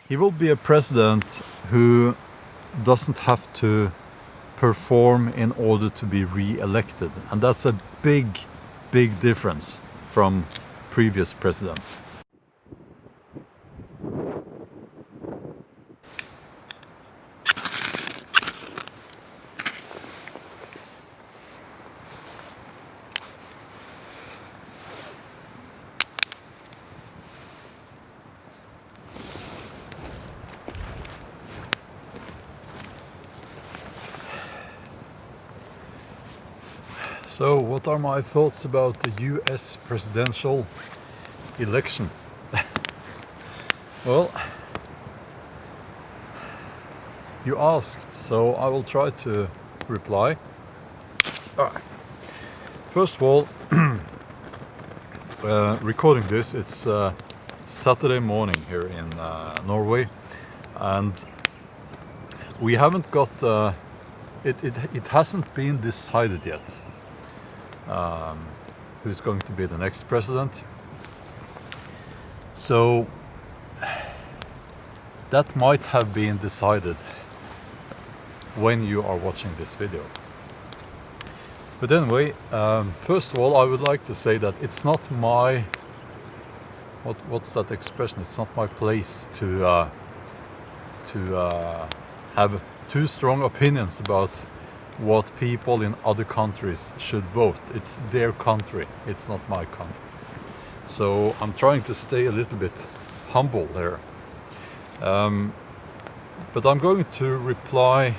He will be a president who doesn't have to perform in order to be re-elected, and that's a big difference from previous presidents. So, what are my thoughts about the US presidential election? Well, you asked, so I will try to reply. First of all, recording this, it's Saturday morning here in Norway, and we haven't got, it hasn't been decided yet. Who's going to be the next president. So that might have been decided when you are watching this video. But anyway, first of all, I would like to say that it's not my, what's that expression? It's not my place to have too strong opinions about what people in other countries should vote. It's their country, it's not my country. So I'm trying to stay a little bit humble there. But I'm going to reply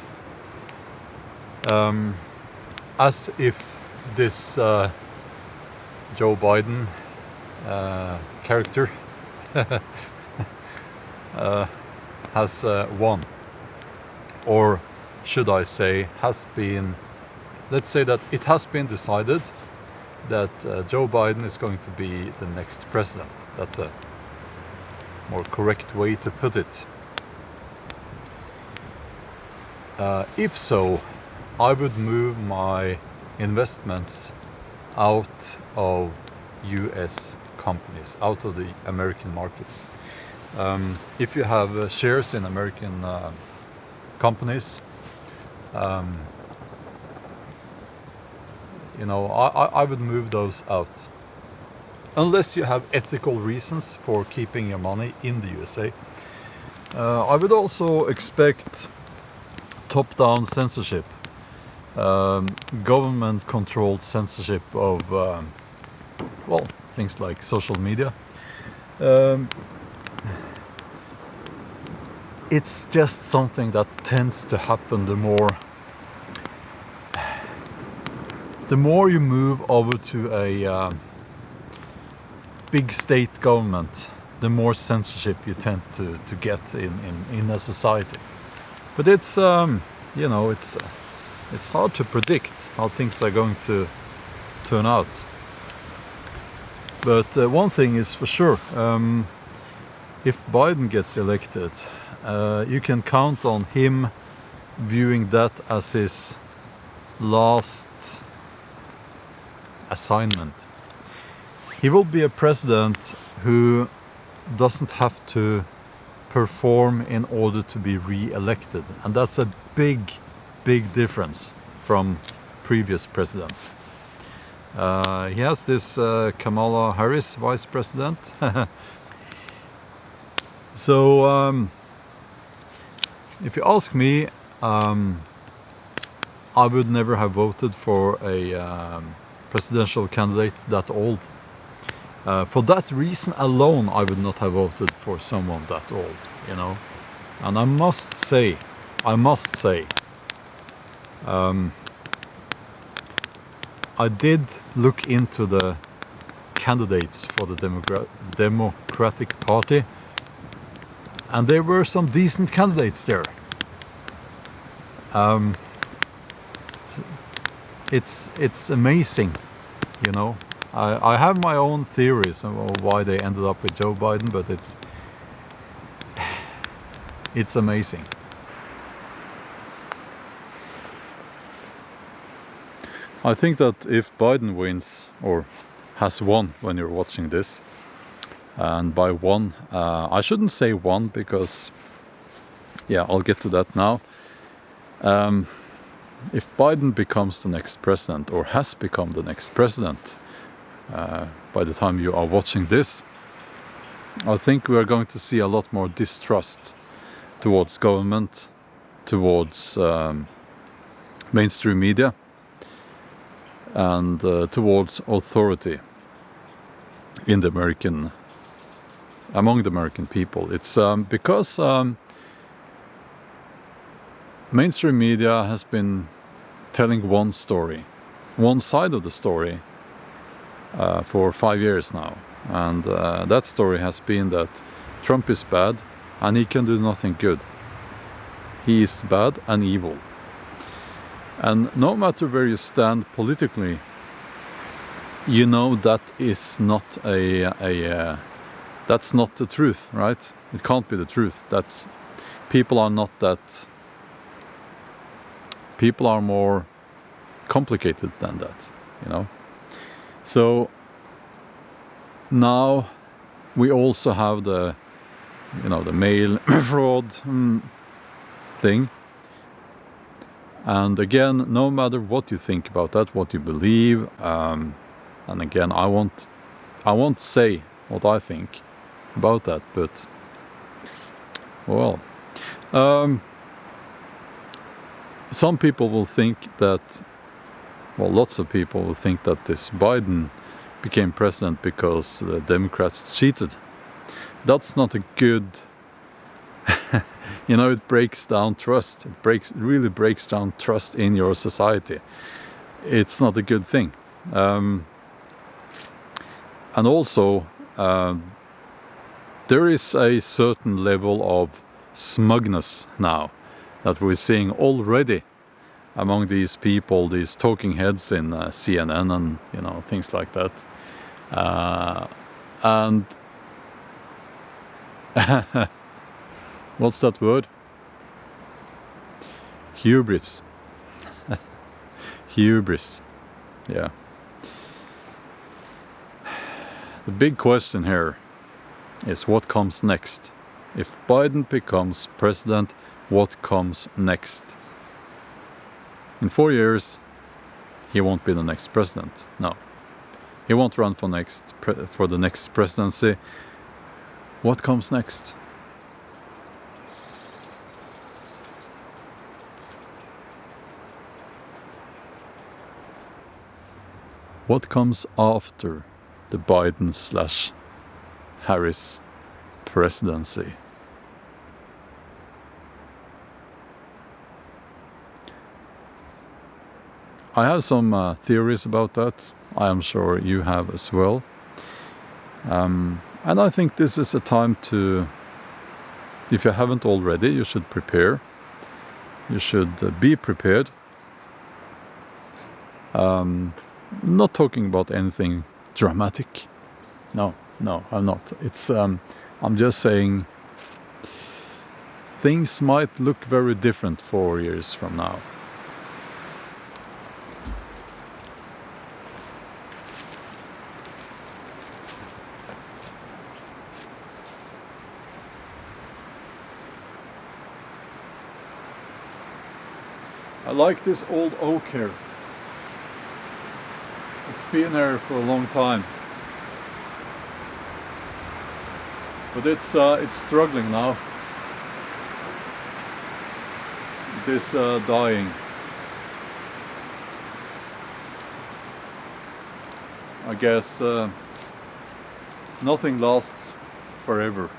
as if this Joe Biden character has won. Or should I say, has been, let's say that it has been decided that Joe Biden is going to be the next president. That's a more correct way to put it. If so, I would move my investments out of US companies, out of the American market. If you have shares in American companies, you know, I would move those out. Unless you have ethical reasons for keeping your money in the USA. I would also expect top-down censorship, government-controlled censorship of, well, things like social media. It's just something that tends to happen the more you move over to a big state government, the more censorship you tend to get in a society. But it's you know, it's hard to predict how things are going to turn out. But one thing is for sure, if Biden gets elected, you can count on him viewing that as his last assignment. He will be a president who doesn't have to perform in order to be re-elected, and that's a big difference from previous presidents. He has this Kamala Harris vice president. So if you ask me, I would never have voted for a presidential candidate that old. For that reason alone, I would not have voted for someone that old, you know. And I must say, I did look into the candidates for the Democratic Party, and there were some decent candidates there. It's amazing, you know. I have my own theories of why they ended up with Joe Biden, but it's amazing. I think that if Biden wins, or has won when you're watching this, And by one, I shouldn't say one because, yeah, I'll get to that now. If Biden becomes the next president, or has become the next president, by the time you are watching this, I think we are going to see a lot more distrust towards government, towards mainstream media, and towards authority in the among the American people. It's because mainstream media has been telling one story, one side of the story, for 5 years now. And that story has been that Trump is bad and he can do nothing good. He is bad and evil. And no matter where you stand politically, you know that is not that's not the truth, right? It can't be the truth. People are not that. People are more complicated than that, you know. So now we also have the mail fraud thing. And again, no matter what you think about that, what you believe, and again, I won't say what I think about that, but well, some people will think that, well, lots of people will think that this Biden became president because the Democrats cheated. That's not a good, it breaks down trust. It really breaks down trust in your society. It's not a good thing. And also, there is a certain level of smugness now that we're seeing already among these people, these talking heads in CNN and things like that. And what's that word? Hubris. Hubris. Yeah. The big question here is what comes next. If Biden becomes president, what comes next? In 4 years, he won't be the next president. No, he won't run for the next presidency. What comes next? What comes after the Biden/Harris presidency? I have some theories about that. I am sure you have as well. And I think this is a time to, if you haven't already, you should prepare. You should be prepared. Not talking about anything dramatic. No, I'm not. I'm just saying things might look very different 4 years from now. I like this old oak here. It's been here for a long time, but it's struggling now. It is dying. I guess nothing lasts forever.